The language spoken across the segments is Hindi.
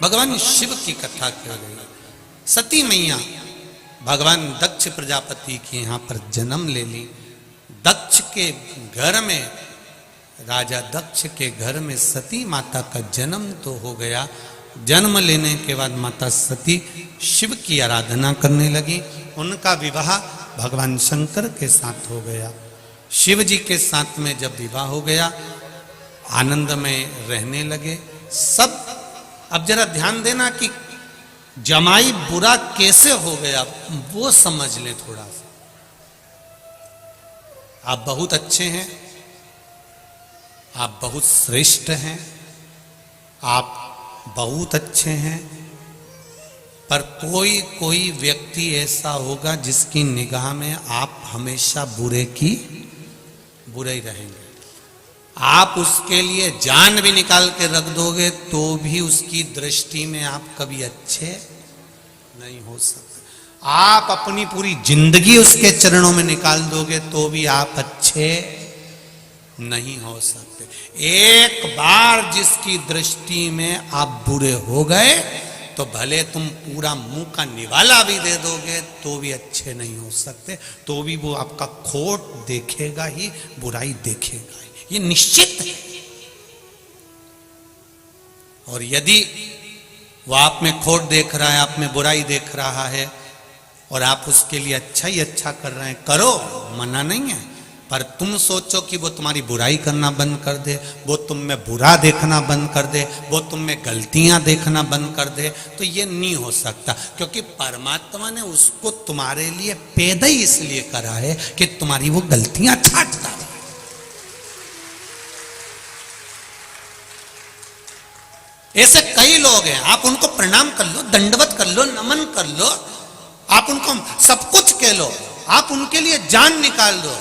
भगवान शिव की कथा कर रही है। सती मैया भगवान दक्ष प्रजापति के यहाँ पर जन्म ले ली। दक्ष के घर में, राजा दक्ष के घर में सती माता का जन्म तो हो गया। जन्म लेने के बाद माता सती शिव की आराधना करने लगी। उनका विवाह भगवान शंकर के साथ हो गया। शिव जी के साथ में जब विवाह हो गया, आनंद में रहने लगे सब। अब जरा ध्यान देना कि जमाई बुरा कैसे हो गया वो समझ ले थोड़ा सा। आप बहुत अच्छे हैं, आप बहुत श्रेष्ठ हैं, आप बहुत अच्छे हैं, पर कोई कोई व्यक्ति ऐसा होगा जिसकी निगाह में आप हमेशा बुरे ही रहेंगे। आप उसके लिए जान भी निकाल के रख दोगे तो भी उसकी दृष्टि में आप कभी अच्छे नहीं हो सकते। आप अपनी पूरी जिंदगी उसके चरणों में निकाल दोगे तो भी आप अच्छे नहीं हो सकते। एक बार जिसकी दृष्टि में आप बुरे हो गए तो भले तुम पूरा मुंह का निवाला भी दे दोगे तो भी अच्छे नहीं हो सकते। तो भी वो आपका खोट देखेगा ही, बुराई देखेगा ही, ये निश्चित है। और यदि वो आप में खोट देख रहा है, आप में बुराई देख रहा है और आप उसके लिए अच्छा ही अच्छा कर रहे हैं, करो, मना नहीं है। पर तुम सोचो कि वो तुम्हारी बुराई करना बंद कर दे, वो तुम में बुरा देखना बंद कर दे, वो तुम में गलतियां देखना बंद कर दे, तो ये नहीं हो सकता। क्योंकि परमात्मा ने उसको तुम्हारे लिए पैदा ही इसलिए करा है कि तुम्हारी वो गलतियां छांटता है। ऐसे कई लोग हैं, आप उनको प्रणाम कर लो, दंडवत कर लो, नमन कर लो, आप उनको सब कुछ कह लो, आप उनके लिए जान निकाल दो,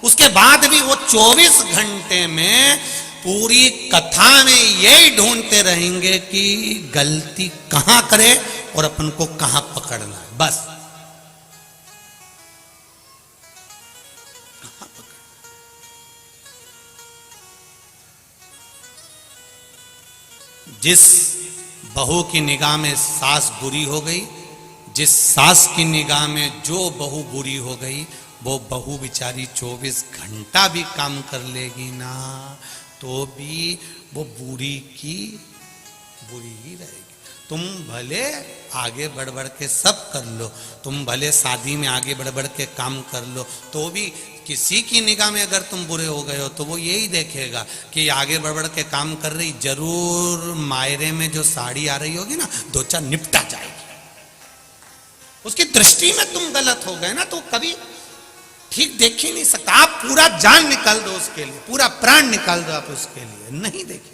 उसके बाद भी वो 24 घंटे में पूरी कथा में यही ढूंढते रहेंगे कि गलती कहां करे और अपन को कहां पकड़ना है। बस कहां पकड़। जिस बहू की निगाह में सास बुरी हो गई, जिस सास की निगाह में जो बहू बुरी हो गई, वो बहू बेचारी 24 घंटा भी काम कर लेगी ना तो भी वो बुरी की बुरी ही रहेगी। तुम भले आगे बढ़ बढ़ के सब कर लो, तुम भले शादी में आगे बढ़ बढ़ के काम कर लो, तो भी किसी की निगाह में अगर तुम बुरे हो गए हो तो वो यही देखेगा कि आगे बढ़ बढ़ के काम कर रही, जरूर मायरे में जो साड़ी आ रही होगी ना, दो चार निपटा जाएगी। उसकी दृष्टि में तुम गलत हो गए ना तो कभी ठीक देख ही नहीं सकता। आप पूरा जान निकाल दो उसके लिए, पूरा प्राण निकाल दो आप उसके लिए, नहीं देखे।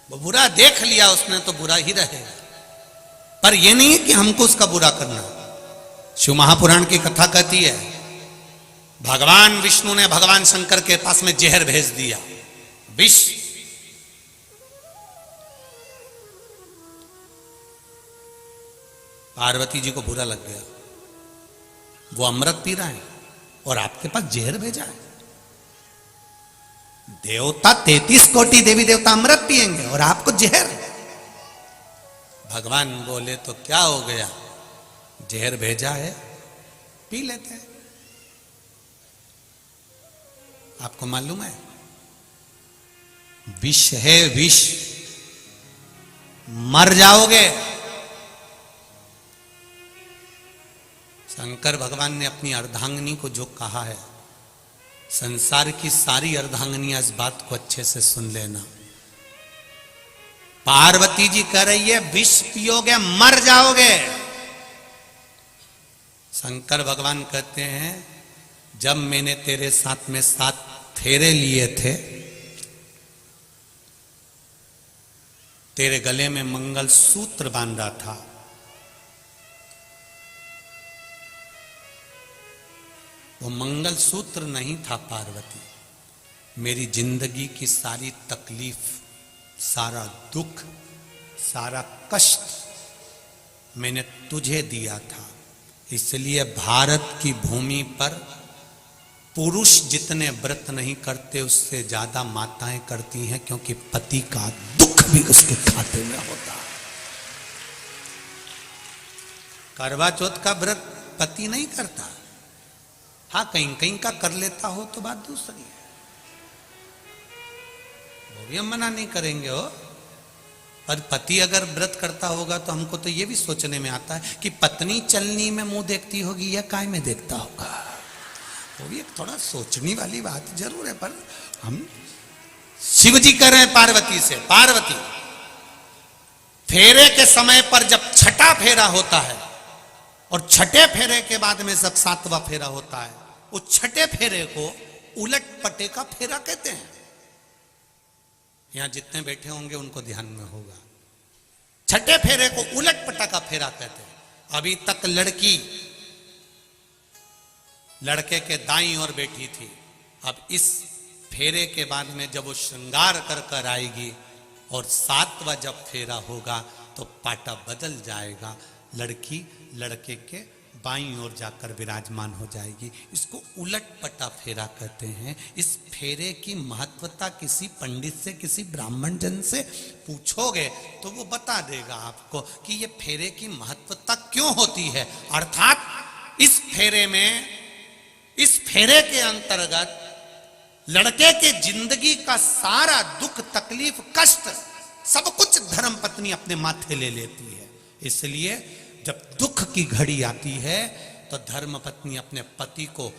वो बुरा देख लिया उसने तो बुरा ही रहेगा। पर यह नहीं है कि हमको उसका बुरा करना। शिव महापुराण की कथा कहती है, भगवान विष्णु ने भगवान शंकर के पास में जहर भेज दिया, विष। पार्वती जी को बुरा लग गया, वो अमृत पी रहा है और आपके पास जहर भेजा है। देवता 33 कोटि देवी देवता अमृत पिएंगे और आपको जहर। भगवान बोले तो क्या हो गया, जहर भेजा है, पी लेते हैं। आपको मालूम है विष है, विष, मर जाओगे। शंकर भगवान ने अपनी अर्धांगिनी को जो कहा है, संसार की सारी अर्धांगिनियां इस बात को अच्छे से सुन लेना। पार्वती जी कह रही है विष पियोगे मर जाओगे। शंकर भगवान कहते हैं जब मैंने तेरे साथ में 7 फेरे लिए थे, तेरे गले में मंगल सूत्र बांधा था, वो मंगल सूत्र नहीं था पार्वती, मेरी जिंदगी की सारी तकलीफ, सारा दुख, सारा कष्ट मैंने तुझे दिया था। इसलिए भारत की भूमि पर पुरुष जितने व्रत नहीं करते उससे ज्यादा माताएं करती हैं, क्योंकि पति का दुख भी उसके खाते में होता है। करवा चौथ का व्रत पति नहीं करता, हाँ कहीं कहीं का कर लेता हो तो बात दूसरी है, वो भी हम मना नहीं करेंगे हो। पर पति अगर व्रत करता होगा तो हमको तो ये भी सोचने में आता है कि पत्नी चलनी में मुंह देखती होगी या काय में देखता होगा, वो भी एक थोड़ा सोचने वाली बात जरूर है। पर हम शिव जी कह रहे हैं पार्वती से, पार्वती फेरे के समय पर जब छठा फेरा होता है और छठे फेरे के बाद में जब सातवां फेरा होता है, उस छठे फेरे को उलट पटे का फेरा कहते हैं। यहां जितने बैठे होंगे उनको ध्यान में होगा, छठे फेरे को उलट पटा का फेरा कहते हैं। अभी तक लड़की लड़के के दाईं ओर बैठी थी, अब इस फेरे के बाद में जब वो श्रृंगार कर कर आएगी और सातवां जब फेरा होगा तो पाटा बदल जाएगा, लड़की लड़के के बाईं ओर जाकर विराजमान हो जाएगी। इसको उलट पटा फेरा कहते हैं। इस फेरे की महत्वता किसी पंडित से, किसी ब्राह्मण जन से पूछोगे तो वो बता देगा आपको कि ये फेरे की महत्वता क्यों होती है। अर्थात इस फेरे में, इस फेरे के अंतर्गत लड़के के जिंदगी का सारा दुख, तकलीफ, कष्ट सब कुछ धर्मपत्नी अपने माथे ले लेती है। इसलिए जब दुख की घड़ी आती है तो धर्मपत्नी अपने पति को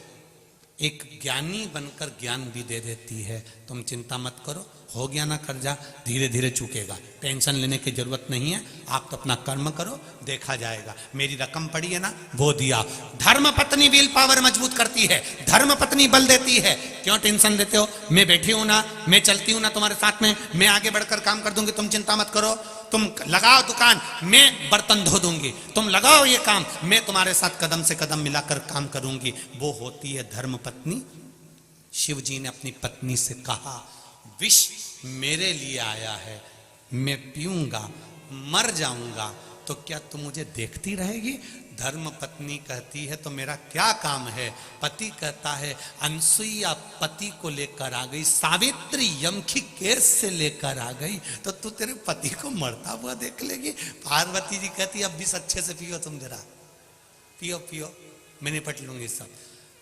एक ज्ञानी बनकर ज्ञान भी दे देती है। तुम चिंता मत करो, हो गया ना कर्जा, धीरे धीरे चुकेगा, टेंशन लेने की जरूरत नहीं है, आप तो अपना कर्म करो, देखा जाएगा। मेरी रकम पड़ी है ना, वो दिया। धर्मपत्नी विल पावर मजबूत करती है, धर्मपत्नी बल देती है। क्यों टेंशन लेते हो, मैं बैठी हूं ना, मैं चलती हूं ना तुम्हारे साथ में, मैं आगे बढ़कर काम कर दूंगी, तुम चिंता मत करो। तुम लगाओ दुकान, मैं बर्तन धो दूंगी, तुम लगाओ ये काम, मैं तुम्हारे साथ कदम से कदम मिलाकर काम करूंगी। वो होती है धर्मपत्नी। शिव जी ने अपनी पत्नी से कहा, विष मेरे लिए आया है, मैं पीऊंगा, मर जाऊंगा, तो क्या तुम मुझे देखती रहेगी? धर्मपत्नी कहती है तो मेरा क्या काम है? पति कहता है अनसुईया पति को लेकर आ गई, सावित्री यम की केस से लेकर आ गई, तो तू तेरे पति को मरता हुआ देख लेगी? पार्वती जी कहती अब भी अच्छे से पियो, तुम जरा पियो पियो, मैं निपट लूंगी सब।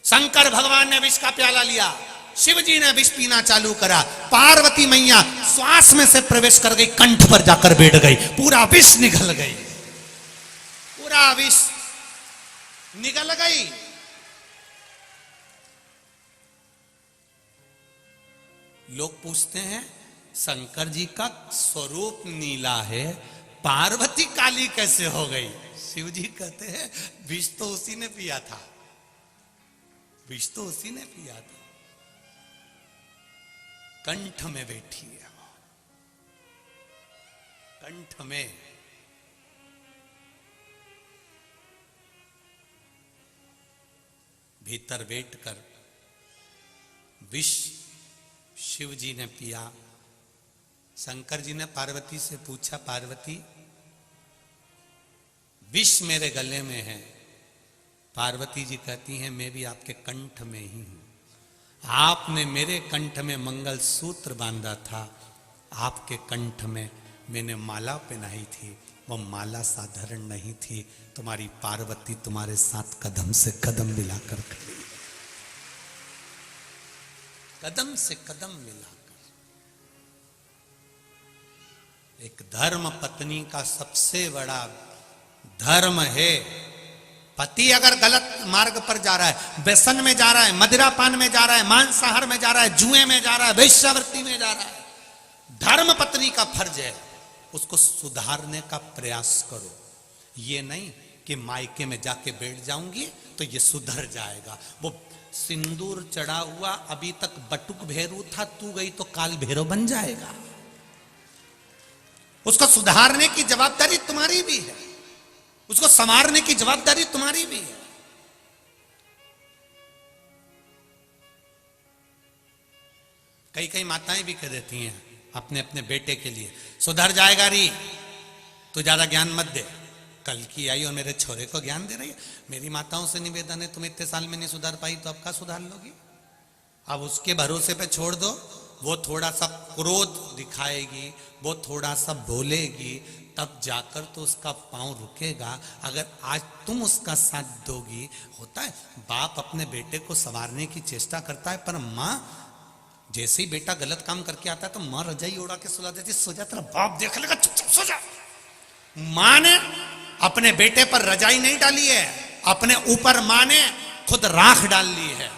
शंकर भगवान ने विष का प्याला लिया, शिव जी ने विष पीना चालू करा, पार्वती मैया श्वास में से प्रवेश कर गई, कंठ पर जाकर बैठ गई, पूरा विष निकल गई, पूरा विष निकल गई। लोग पूछते हैं शंकर जी का स्वरूप नीला है, पार्वती काली कैसे हो गई? शिव जी कहते हैं विष तो उसी ने पिया था, विष तो उसी ने पिया था, कंठ में बैठी है, कंठ में। भीतर बैठकर विष शिव जी ने पिया। शंकर जी ने पार्वती से पूछा, पार्वती विष मेरे गले में है। पार्वती जी कहती हैं मैं भी आपके कंठ में ही हूं, आपने मेरे कंठ में मंगल सूत्र बांधा था, आपके कंठ में मैंने माला पहनाई थी, वो माला साधारण नहीं थी, तुम्हारी पार्वती तुम्हारे साथ कदम से कदम मिलाकर खड़ी, कदम से कदम मिलाकर। एक धर्म पत्नी का सबसे बड़ा धर्म है, पति अगर गलत मार्ग पर जा रहा है, व्यसन में जा रहा है, मदिरा पान में जा रहा है, मांसाहार में जा रहा है, जुए में जा रहा है, वेश्यावृत्ति में जा रहा है, धर्म पत्नी का फर्ज है उसको सुधारने का प्रयास करो। ये नहीं कि मायके में जाके बैठ जाऊंगी तो ये सुधर जाएगा। वो सिंदूर चढ़ा हुआ अभी तक बटुक भैरू था, तू गई तो काल भैरव बन जाएगा। उसको सुधारने की जवाबदारी तुम्हारी भी है, उसको संवारने की जवाबदारी तुम्हारी भी है। कई कई माताएं भी कह देती हैं अपने अपने बेटे के लिए, सुधर जाएगा री, तू ज्यादा ज्ञान मत दे। कल की आई और मेरे छोरे को ज्ञान दे रही है। मेरी माताओं से निवेदन है, तुम इतने साल में नहीं सुधार पाई तो अब का सुधार लोगी? अब उसके भरोसे पे छोड़ दो, वो थोड़ा सा क्रोध दिखाएगी, वो थोड़ा सा बोलेगी, तब जाकर तो उसका पांव रुकेगा। अगर आज तुम उसका साथ दोगी, होता है बाप अपने बेटे को संवारने की चेष्टा करता है, पर माँ जैसे ही बेटा गलत काम करके आता है तो माँ रजाई उड़ा के सुला देती, सो जा तेरा बाप देख लेगा, चुपचाप सो जा। माँ ने अपने बेटे पर रजाई नहीं डाली है, अपने ऊपर माँ ने खुद राख डाल ली है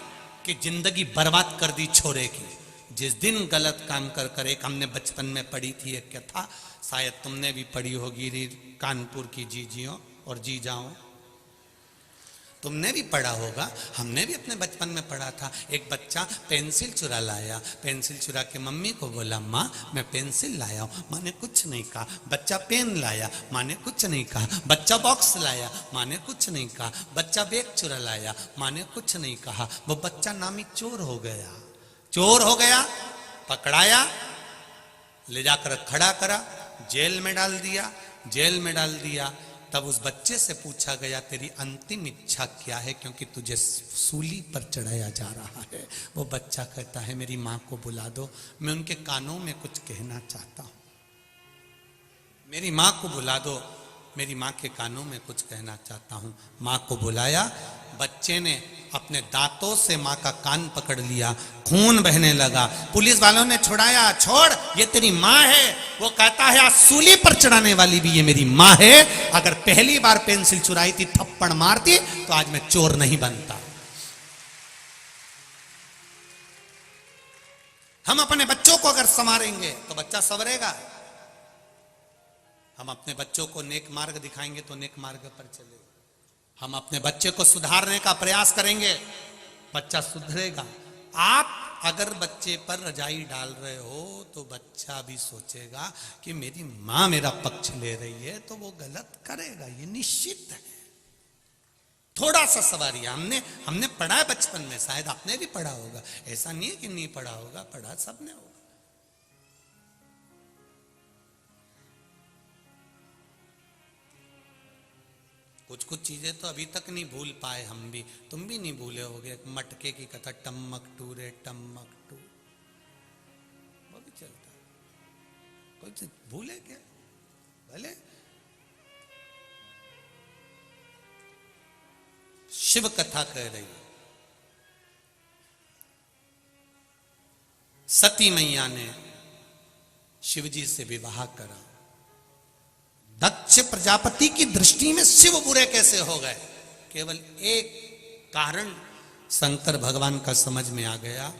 कि जिंदगी बर्बाद कर दी छोरे की। जिस दिन गलत काम कर कर, एक हमने बचपन में पढ़ी थी एक कथा, शायद तुमने भी पढ़ी होगी, कानपुर की जीजियों और जीजाओं, तुमने भी पढ़ा होगा, हमने भी अपने बचपन में पढ़ा था। एक बच्चा पेंसिल चुरा लाया, पेंसिल चुरा के मम्मी को बोला, माँ मैं पेंसिल लाया हूँ। माँ ने कुछ नहीं कहा। बच्चा पेन लाया, माँ ने कुछ नहीं कहा। बच्चा बॉक्स लाया, माँ ने कुछ नहीं कहा। बच्चा बैग चुरा लाया, माँ ने कुछ नहीं कहा। वो बच्चा नामी चोर हो गया। चोर हो गया, पकड़ाया, ले जाकर खड़ा करा, जेल में डाल दिया। जेल में डाल दिया, तब उस बच्चे से पूछा गया, तेरी अंतिम इच्छा क्या है, क्योंकि तुझे सूली पर चढ़ाया जा रहा है। वो बच्चा कहता है, मेरी माँ को बुला दो, मैं उनके कानों में कुछ कहना चाहता हूँ। मेरी माँ को बुला दो, मेरी माँ के कानों में कुछ कहना चाहता हूँ। माँ को बुलाया, बच्चे ने अपने दांतों से माँ का कान पकड़ लिया, खून बहने लगा। पुलिस वालों ने छुड़ाया, छोड़ ये तेरी माँ है। वो कहता है, आज सूली पर चढ़ाने वाली भी ये मेरी माँ है। अगर पहली बार पेंसिल चुराई थी, थप्पड़ मारती, तो आज मैं चोर नहीं बनता। हम अपने बच्चों को अगर संवारेंगे तो बच्चा संवरेगा। हम अपने बच्चों को नेक मार्ग दिखाएंगे तो नेक मार्ग पर चलेगा। हम अपने बच्चे को सुधारने का प्रयास करेंगे, बच्चा सुधरेगा। आप अगर बच्चे पर रजाई डाल रहे हो तो बच्चा भी सोचेगा कि मेरी माँ मेरा पक्ष ले रही है, तो वो गलत करेगा, ये निश्चित है। थोड़ा सा सवारी हमने पढ़ा है बचपन में, शायद आपने भी पढ़ा होगा। ऐसा नहीं है कि नहीं पढ़ा होगा, पढ़ा सबने होगा। कुछ कुछ चीजें तो अभी तक नहीं भूल पाए हम भी, तुम भी नहीं भूले होगे। मटके की कथा, टम्मक टू रे टम्मक टू, वो भी चलता है। कोई भूले क्या? भले शिव कथा कह रही है, सती मैया ने शिवजी से विवाह करा। दक्ष प्रजापति की दृष्टि में शिव बुरे कैसे हो गए? केवल एक कारण शंकर भगवान का समझ में आ गया,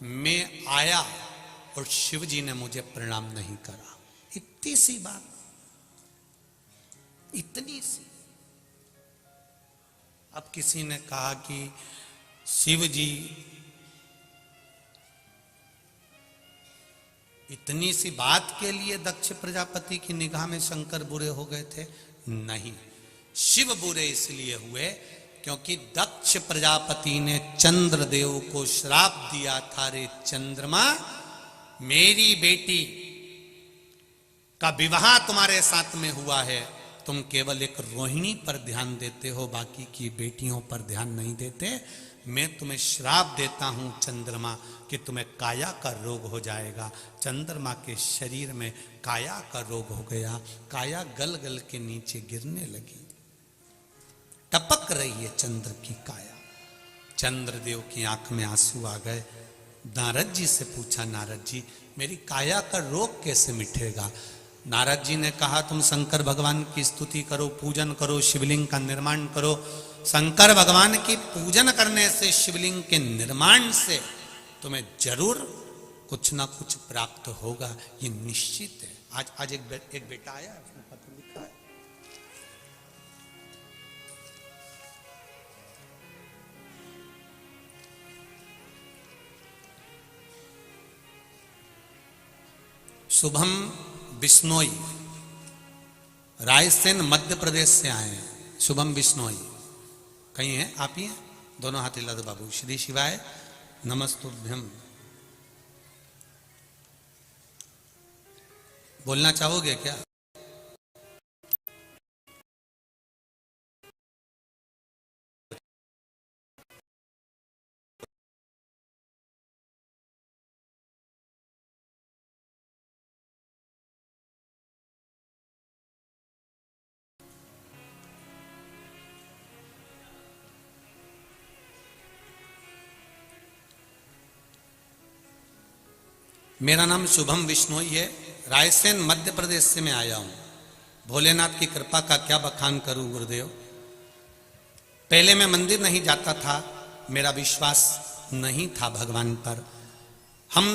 मैं आया और शिव जी ने मुझे प्रणाम नहीं करा। इतनी सी बात, इतनी सी। अब किसी ने कहा कि शिव जी इतनी सी बात के लिए दक्ष प्रजापति की निगाह में शंकर बुरे हो गए थे? नहीं, शिव बुरे इसलिए हुए क्योंकि दक्ष प्रजापति ने चंद्रदेव को श्राप दिया था, रे चंद्रमा, मेरी बेटी का विवाह तुम्हारे साथ में हुआ है, तुम केवल एक रोहिणी पर ध्यान देते हो, बाकी की बेटियों पर ध्यान नहीं देते। मैं तुम्हें श्राप देता हूं चंद्रमा कि तुम्हें काया का रोग हो जाएगा। चंद्रमा के शरीर में काया का रोग हो गया, काया गल गल के नीचे गिरने लगी, टपक रही है चंद्र की काया। चंद्रदेव की आंख में आंसू आ गए। नारद जी से पूछा, नारद जी मेरी काया का रोग कैसे मिटेगा? नारद जी ने कहा, तुम शंकर भगवान की स्तुति करो, पूजन करो, शिवलिंग का निर्माण करो। शंकर भगवान की पूजन करने से, शिवलिंग के निर्माण से तुम्हें जरूर कुछ ना कुछ प्राप्त होगा, ये निश्चित है। आज एक बेटा आया, उसने पत्र लिखा है, शुभम बिश्नोई, रायसेन मध्य प्रदेश से आए हैं। शुभम बिश्नोई कहीं है? आप ही हैं? दोनों हाथ हिला दो बाबू। श्री शिवाय नमस्तुभ्यम। बोलना चाहोगे क्या? मेरा नाम शुभम विश्नोई है। रायसेन मध्य प्रदेश से मैं आया हूँ। भोलेनाथ की कृपा का क्या बखान करूं गुरुदेव। पहले मैं मंदिर नहीं जाता था, मेरा विश्वास नहीं था भगवान पर। हम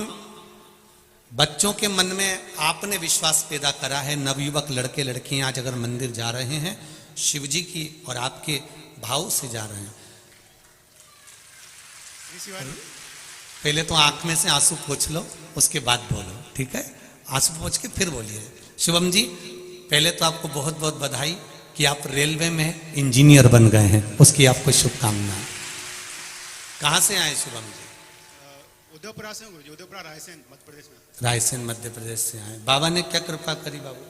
बच्चों के मन में आपने विश्वास पैदा करा है। नवयुवक लड़के लड़कियां आज अगर मंदिर जा रहे हैं, शिव जी की और आपके भाव से जा रहे हैं। पहले तो आंख में से आंसू पोंछ लो, उसके बाद बोलो, ठीक है? आंसू पोंछ के फिर बोलिए। शुभम जी, पहले तो आपको बहुत बहुत बधाई कि आप रेलवे में इंजीनियर बन गए हैं, उसकी आपको शुभकामनाएं। कहाँ से आए शुभम जी? उदयपुरा से गुरुजी, उदयपुरा रायसेन मध्य प्रदेश में। रायसेन मध्य प्रदेश से आए। बाबा ने क्या कृपा करी बाबू?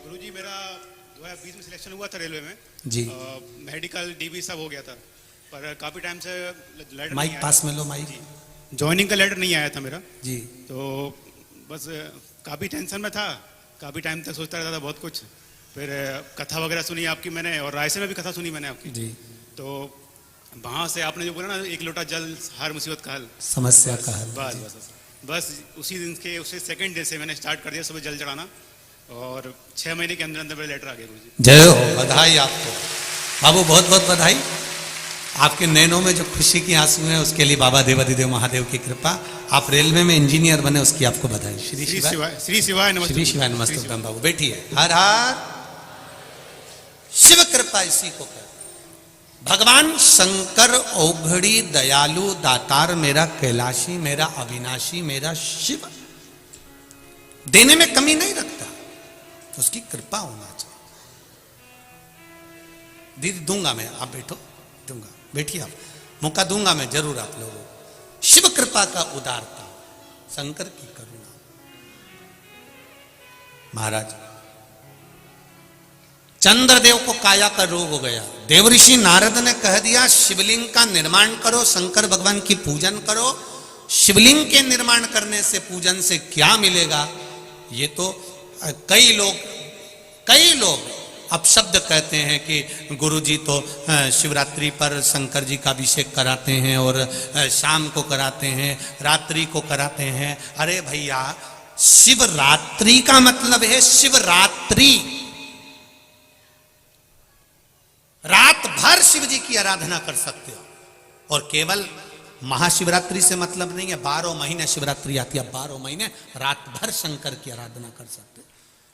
गुरुजी मेरा 2020 में सिलेक्शन हुआ था रेलवे में जी। मेडिकल डीबी सब हो गया था, पर काफी टाइम से लेटर माइक पास में लो, माइक। ज्वाइनिंग का लेटर नहीं आया था मेरा जी। तो बस काफी टेंशन में था, काफी टाइम तक सोचता रहता था बहुत कुछ। फिर कथा वगैरह सुनी आपकी मैंने, और रायसेन में भी कथा सुनी मैंने आपकी जी। तो वहां से आपने जो बोला ना, एक लोटा जल हर मुसीबत का हल, समस्या का हल। बस बस बस उसी दिन के उसी सेकंड डे से मैंने स्टार्ट कर दिया सुबह जल चढ़ाना, और 6 महीने के अंदर अंदर मेरा लेटर आ गया गुरुजी। जय हो, बधाई आपको बाबू, बहुत बहुत बधाई। आपके नैनों में जो खुशी की आंसू हैं उसके लिए बाबा देवाधिदेव महादेव की कृपा। आप रेलवे में इंजीनियर बने, उसकी आपको बधाई। श्री शिवाय, श्री शिवाय नमस्ते। श्री शिवाय नमस्ते। बाबू बैठिए। हर हर शिव कृपा इसी को कर। भगवान शंकर औघड़ी दयालु दातार, मेरा कैलाशी, मेरा अविनाशी, मेरा शिव देने में कमी नहीं रखता, उसकी कृपा होना चाहिए। दीदी दूंगा मैं, आप बैठो, दूंगा, बैठिए आप, मौका दूंगा मैं जरूर आप लोगों को। शिव कृपा का उदारता, शंकर की करुणा। महाराज चंद्रदेव को काया का रोग हो गया। देवऋषि नारद ने कह दिया शिवलिंग का निर्माण करो, शंकर भगवान की पूजन करो। शिवलिंग के निर्माण करने से, पूजन से क्या मिलेगा? ये तो कई लोग अपशब्द कहते हैं कि गुरुजी तो शिवरात्रि पर शंकर जी का अभिषेक कराते हैं और शाम को कराते हैं, रात्रि को कराते हैं। अरे भैया, शिवरात्रि का मतलब है शिवरात्रि, रात भर शिव जी की आराधना कर सकते हो। और केवल महाशिवरात्रि से मतलब नहीं है, 12 महीने शिवरात्रि आती है, 12 महीने रात भर शंकर की आराधना कर सकते हो।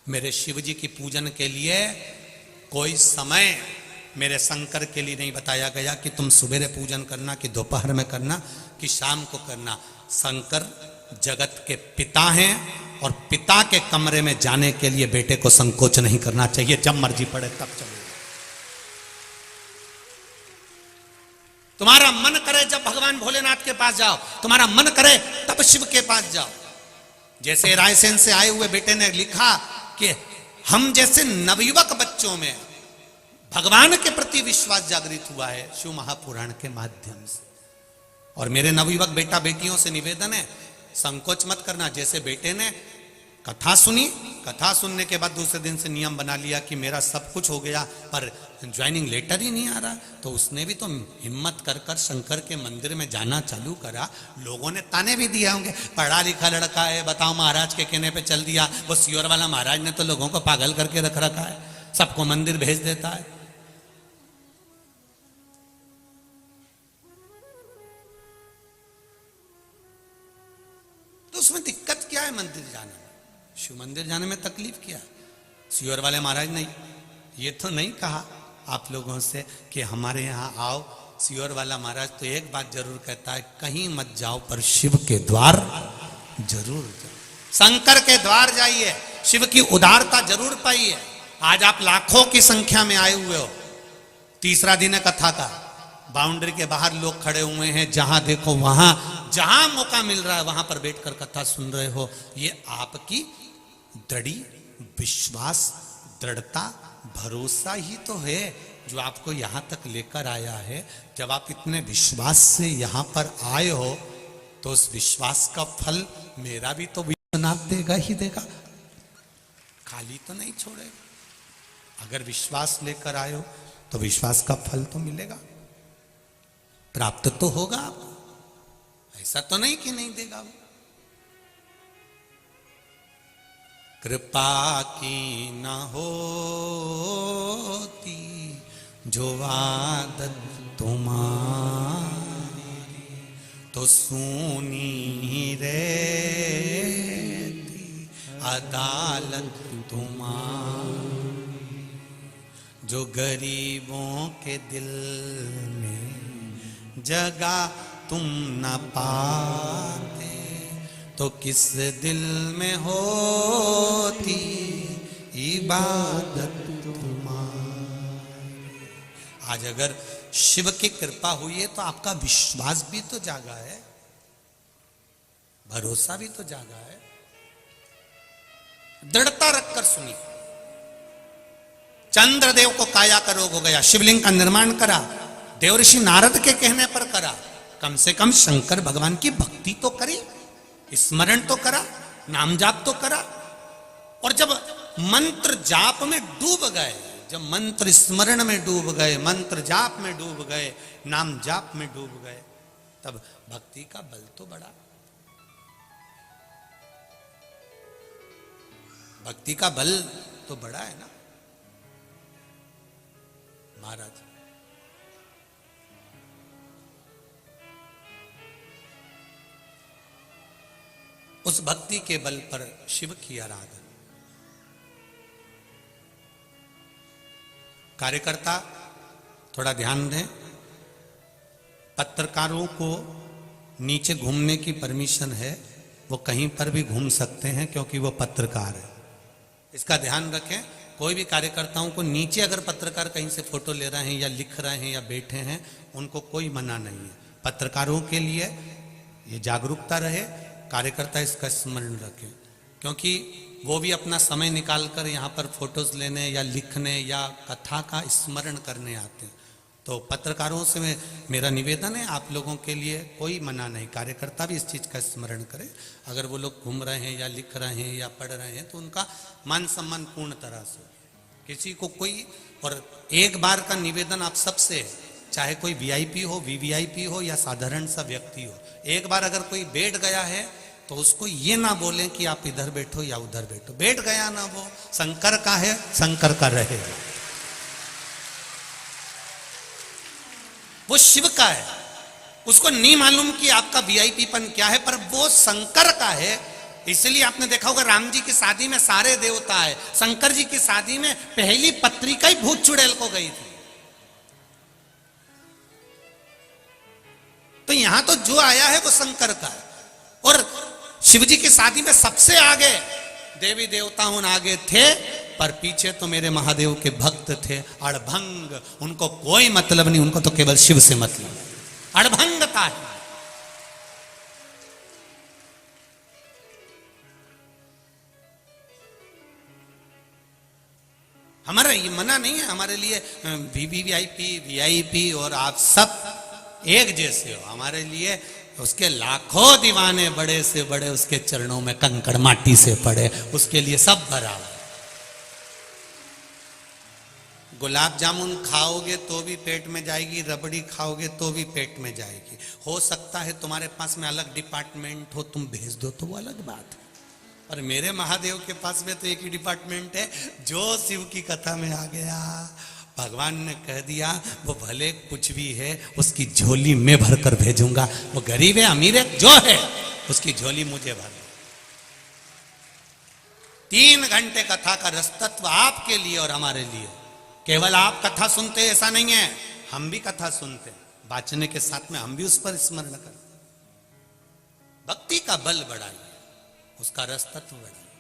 मेरे शिव जी की पूजन के लिए कोई समय मेरे शंकर के लिए नहीं बताया गया कि तुम सुबह पूजन करना, कि दोपहर में करना, कि शाम को करना। शंकर जगत के पिता हैं, और पिता के कमरे में जाने के लिए बेटे को संकोच नहीं करना चाहिए। जब मर्जी पड़े तब चलो। तुम्हारा मन करे जब भगवान भोलेनाथ के पास जाओ, तुम्हारा मन करे तब शिव के पास जाओ। जैसे रायसेन से आए हुए बेटे ने लिखा कि हम जैसे नवयुवक बच्चों में भगवान के प्रति विश्वास जागृत हुआ है शिव महापुराण के माध्यम से। और मेरे नवयुवक बेटा बेटियों से निवेदन है, संकोच मत करना। जैसे बेटे ने कथा सुनी, कथा सुनने के बाद दूसरे दिन से नियम बना लिया कि मेरा सब कुछ हो गया पर ज्वाइनिंग लेटर ही नहीं आ रहा, तो उसने भी तो हिम्मत कर कर शंकर के मंदिर में जाना चालू करा। लोगों ने ताने भी दिया होंगे, पढ़ा लिखा लड़का है, बताओ महाराज के कहने पे चल दिया। वो सियोर वाला महाराज ने तो लोगों को पागल करके रख रखा है, सबको मंदिर भेज देता है। तो उसमें दिक्कत क्या है मंदिर जाने में? शिव मंदिर जाने में तकलीफ क्या है? सियोर वाले महाराज ने ये तो नहीं कहा आप लोगों से कि हमारे यहाँ आओ। सियोर वाला महाराज तो एक बात जरूर कहता है, कहीं मत जाओ पर शिव के द्वार जरूर जाओ, शंकर के द्वार जाइए, शिव की उदारता जरूर पाइए। आज आप लाखों की संख्या में आए हुए हो, तीसरा दिन है कथा का, बाउंड्री के बाहर लोग खड़े हुए हैं, जहां देखो वहां, जहां मौका मिल रहा है वहां पर बैठकर कथा सुन रहे हो। ये आपकी दृढ़ विश्वास, दृढ़ता, भरोसा ही तो है जो आपको यहां तक लेकर आया है। जब आप इतने विश्वास से यहां पर आए हो तो उस विश्वास का फल मेरा भी तो विश्वनाथ देगा ही देगा, खाली तो नहीं छोड़ेगा। अगर विश्वास लेकर आए हो तो विश्वास का फल तो मिलेगा, प्राप्त तो होगा आपको, ऐसा तो नहीं कि नहीं देगा वो। कृपा की न होती जो आदत तुम्हारी तो सूनी रहती अदालत तुम्हारी। जो गरीबों के दिल में जगह तुम न पाते तो किस दिल में होती इबादत तुम्हारी। आज अगर शिव की कृपा हुई है तो आपका विश्वास भी तो जागा है, भरोसा भी तो जागा है। दृढ़ता रखकर सुनिए। चंद्रदेव को काया का रोग हो गया, शिवलिंग का निर्माण करा, देवर्षि नारद के कहने पर करा। कम से कम शंकर भगवान की भक्ति तो करी, स्मरण तो करा, नाम जाप तो करा। और जब मंत्र जाप में डूब गए, जब मंत्र स्मरण में डूब गए, मंत्र जाप में डूब गए, नाम जाप में डूब गए, तब भक्ति का बल तो बढ़ा। भक्ति का बल तो बढ़ा है ना महाराज। उस भक्ति के बल पर शिव की आराधना। कार्यकर्ता थोड़ा ध्यान दें, पत्रकारों को नीचे घूमने की परमिशन है, वो कहीं पर भी घूम सकते हैं क्योंकि वो पत्रकार है। इसका ध्यान रखें। कोई भी कार्यकर्ताओं को नीचे अगर पत्रकार कहीं से फोटो ले रहे हैं या लिख रहे हैं या बैठे हैं, उनको कोई मना नहीं है। पत्रकारों के लिए ये जागरूकता रहे, कार्यकर्ता इसका स्मरण रखें, क्योंकि वो भी अपना समय निकालकर यहाँ पर फोटोज लेने या लिखने या कथा का स्मरण करने आते हैं। तो पत्रकारों से मेरा निवेदन है, आप लोगों के लिए कोई मना नहीं, कार्यकर्ता भी इस चीज़ का स्मरण करें। अगर वो लोग घूम रहे हैं या लिख रहे हैं या पढ़ रहे हैं तो उनका मान सम्मान पूर्ण तरह से, किसी को कोई। और एक बार का निवेदन आप सबसे है, चाहे कोई वीआईपी हो, वीवीआईपी हो या साधारण सा व्यक्ति हो, एक बार अगर कोई बैठ गया है तो उसको ये ना बोलें कि आप इधर बैठो या उधर बैठो। बैठ गया ना, वो शंकर का है, शंकर का रहे। वो शिव का है, उसको नहीं मालूम कि आपका वीआईपीपन क्या है, पर वो शंकर का है। इसलिए आपने देखा होगा राम जी की शादी में सारे देवता है, शंकर जी की शादी में पहली पत्रिका ही भूत चुड़ैल को गई थी। तो यहां तो जो आया है वो शंकर का है। और शिव जी की शादी में सबसे आगे देवी देवता आगे थे, पर पीछे तो मेरे महादेव के भक्त थे अड़भंग। उनको कोई मतलब नहीं, उनको तो केवल शिव से मतलब, अड़भंगता है। हमारा ये मना नहीं है, हमारे लिए वीवीआईपी वीआईपी और आप सब एक जैसे हो। हमारे लिए उसके लाखों दीवाने बड़े से बड़े उसके चरणों में कंकड़ माटी से पड़े, उसके लिए सब बराबर। गुलाब जामुन खाओगे तो भी पेट में जाएगी, रबड़ी खाओगे तो भी पेट में जाएगी। हो सकता है तुम्हारे पास में अलग डिपार्टमेंट हो, तुम भेज दो तो वो अलग बात है, और मेरे महादेव के पास में तो एक ही डिपार्टमेंट है। जो शिव की कथा में आ गया, भगवान ने कह दिया वो भले कुछ भी है, उसकी झोली मैं भर कर भेजूंगा। वो गरीब है अमीर है जो है, उसकी झोली मुझे भर। 3 घंटे कथा का रसतत्व आपके लिए और हमारे लिए। केवल आप कथा सुनते ऐसा नहीं है, हम भी कथा सुनते, वाचने के साथ में हम भी उस पर स्मरण करते। भक्ति का बल बढ़ाइए, उसका रसतत्व बढ़ाइए।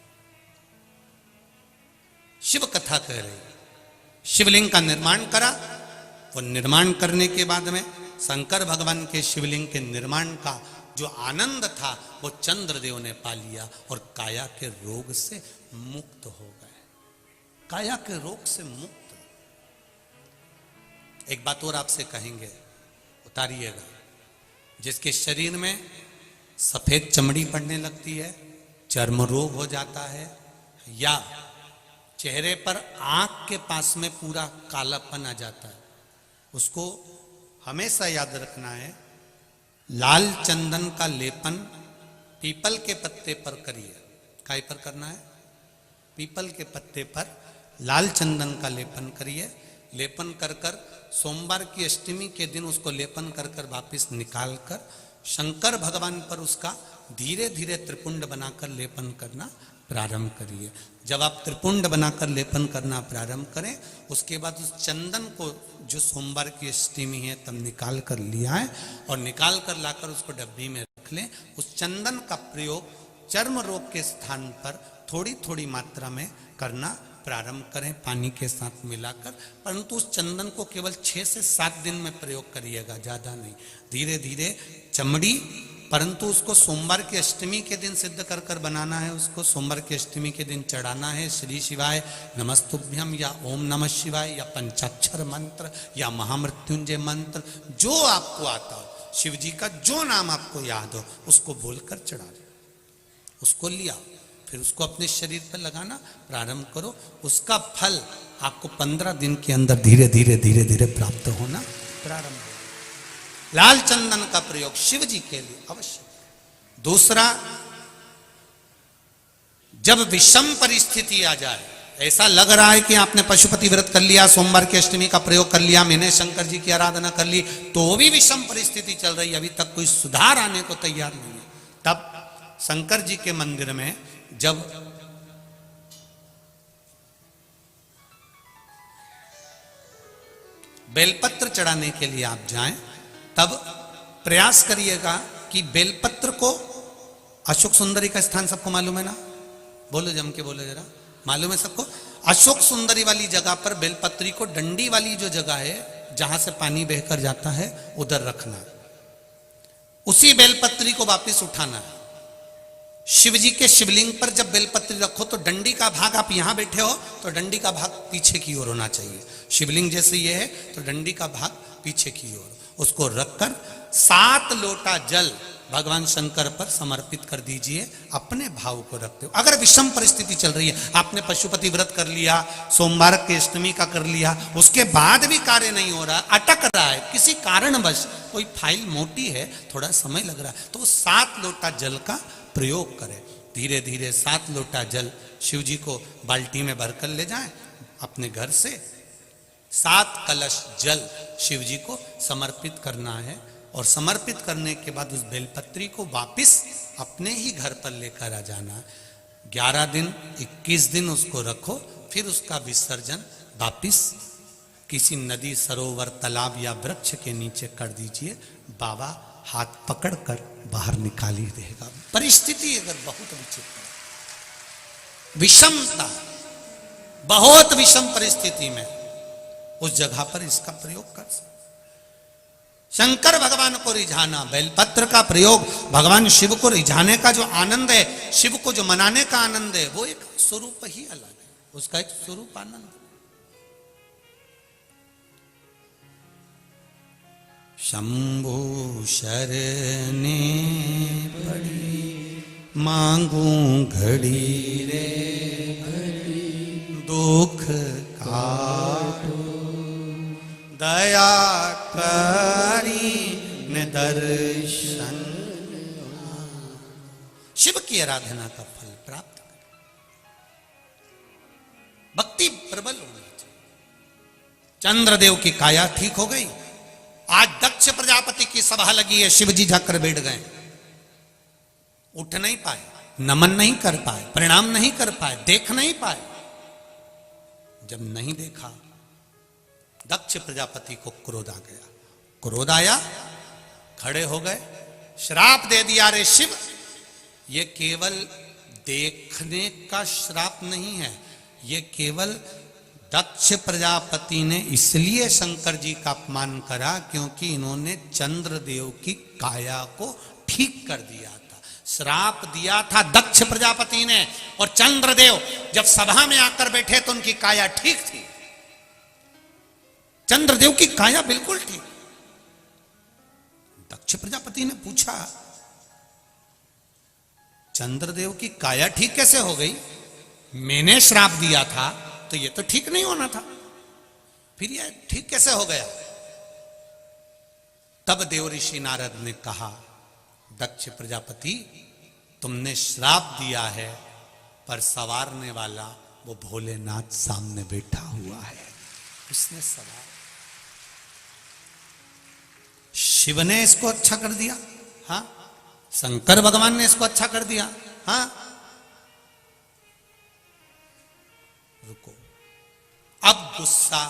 शिव कथा कह रही, शिवलिंग का निर्माण करा। वो निर्माण करने के बाद में शंकर भगवान के शिवलिंग के निर्माण का जो आनंद था वो चंद्रदेव ने पा लिया और काया के रोग से मुक्त हो गए। काया के रोग से मुक्त। एक बात और आपसे कहेंगे, उतारिएगा। जिसके शरीर में सफेद चमड़ी पड़ने लगती है, चर्म रोग हो जाता है, या चेहरे पर आंख के पास में पूरा कालापन आ जाता है, उसको हमेशा याद रखना है, लाल चंदन का लेपन पीपल के पत्ते पर करिए। काय पर करना है? पीपल के पत्ते पर लाल चंदन का लेपन करिए। लेपन कर कर सोमवार की अष्टमी के दिन उसको लेपन कर कर वापिस निकाल कर शंकर भगवान पर उसका धीरे धीरे त्रिपुंड बनाकर लेपन करना प्रारंभ करिए। जब आप त्रिपुंड बनाकर लेपन करना प्रारंभ करें, उसके बाद उस चंदन को जो सोमवार की अष्टमी है तब निकाल कर लिया है और निकाल कर लाकर उसको डब्बी में रख लें। उस चंदन का प्रयोग चर्म रोग के स्थान पर थोड़ी थोड़ी मात्रा में करना प्रारंभ करें, पानी के साथ मिलाकर। परंतु उस चंदन को केवल 6 से 7 दिन में प्रयोग करिएगा, ज्यादा नहीं। धीरे धीरे चमड़ी, परंतु उसको सोमवार की अष्टमी के दिन सिद्ध कर कर बनाना है। उसको सोमवार की अष्टमी के दिन चढ़ाना है श्री शिवाय नमस्तुभ्यम या ओम नमः शिवाय या पंचाक्षर मंत्र या महामृत्युंजय मंत्र, जो आपको आता हो, शिव जी का जो नाम आपको याद हो उसको बोलकर चढ़ा दो। उसको लिया, फिर उसको अपने शरीर पर लगाना प्रारंभ करो। उसका फल आपको 15 दिन के अंदर धीरे धीरे धीरे धीरे प्राप्त होना प्रारंभ हो। लाल चंदन का प्रयोग शिव जी के लिए अवश्य। दूसरा, जब विषम परिस्थिति आ जाए, ऐसा लग रहा है कि आपने पशुपति व्रत कर लिया, सोमवार की अष्टमी का प्रयोग कर लिया, मैंने शंकर जी की आराधना कर ली, तो भी विषम परिस्थिति चल रही है, अभी तक कोई सुधार आने को तैयार नहीं है, तब शंकर जी के मंदिर में जब बेलपत्र चढ़ाने के लिए आप जाएं, तब प्रयास करिएगा कि बेलपत्र को, अशोक सुंदरी का स्थान सबको मालूम है ना, बोलो जम के बोलो जरा, मालूम है सबको? अशोक सुंदरी वाली जगह पर बेलपत्री को डंडी वाली जो जगह है जहां से पानी बहकर जाता है उधर रखना। उसी बेलपत्री को वापस उठाना है। शिव जी के शिवलिंग पर जब बेलपत्री रखो तो डंडी का भाग, आप यहां बैठे हो तो डंडी का भाग पीछे की ओर होना चाहिए। शिवलिंग जैसे ये है तो डंडी का भाग पीछे की ओर। उसको रखकर 7 लोटा जल भगवान शंकर पर समर्पित कर दीजिए, अपने भाव को रखते हो। अगर विषम परिस्थिति चल रही है, आपने पशुपति व्रत कर लिया, सोमवार के अष्टमी का कर लिया, उसके बाद भी कार्य नहीं हो रहा, अटक रहा है किसी कारणवश, कोई फाइल मोटी है, थोड़ा समय लग रहा है, तो 7 लोटा जल का प्रयोग करें। धीरे धीरे 7 लोटा जल शिव जी को बाल्टी में भरकर ले जाएं अपने घर से। 7 कलश जल शिव जी को समर्पित करना है और समर्पित करने के बाद उस बेलपत्री को वापिस अपने ही घर पर लेकर आ जाना। 11 दिन 21 दिन उसको रखो, फिर उसका विसर्जन वापिस किसी नदी, सरोवर, तालाब या वृक्ष के नीचे कर दीजिए। बाबा हाथ पकड़कर बाहर निकाल ही देगा। परिस्थिति अगर बहुत विचित्र, विषमता, बहुत विषम परिस्थिति में उस जगह पर इसका प्रयोग कर सकते। शंकर भगवान को रिझाना, बेलपत्र का प्रयोग भगवान शिव को रिझाने का जो आनंद है, शिव को जो मनाने का आनंद है, वो एक स्वरूप ही अलग है, उसका एक स्वरूप आनंद। शंभु शरणे पड़ी मांगू घड़ी रे घड़ी, दुख काटो दया करी दर्शन। शिव की आराधना का फल प्राप्त करें, भक्ति प्रबल होनी चाहिए। चंद्रदेव की काया ठीक हो गई। आज दक्ष प्रजापति की सभा लगी है, शिव जी जाकर बैठ गए, उठ नहीं पाए, नमन नहीं कर पाए, प्रणाम नहीं कर पाए, देख नहीं पाए। जब नहीं देखा, दक्ष प्रजापति को क्रोध आ गया। क्रोध आया, खड़े हो गए, श्राप दे दिया, रे शिव, ये केवल देखने का श्राप नहीं है, ये केवल दक्ष प्रजापति ने इसलिए शंकर जी का अपमान करा क्योंकि इन्होंने चंद्रदेव की काया को ठीक कर दिया था। श्राप दिया था दक्ष प्रजापति ने, और चंद्रदेव जब सभा में आकर बैठे तो उनकी काया ठीक थी। चंद्रदेव की काया बिल्कुल ठीक। दक्ष प्रजापति ने पूछा, चंद्रदेव की काया ठीक कैसे हो गई? मैंने श्राप दिया था तो ये तो ठीक नहीं होना था, फिर ये ठीक कैसे हो गया? तब देव ऋषि नारद ने कहा, दक्ष प्रजापति, तुमने श्राप दिया है पर संवारने वाला वो भोलेनाथ सामने बैठा हुआ है। उसने सवाल, शिव ने इसको अच्छा कर दिया, हाँ, शंकर भगवान ने इसको अच्छा कर दिया, हाँ। रुको, अब गुस्सा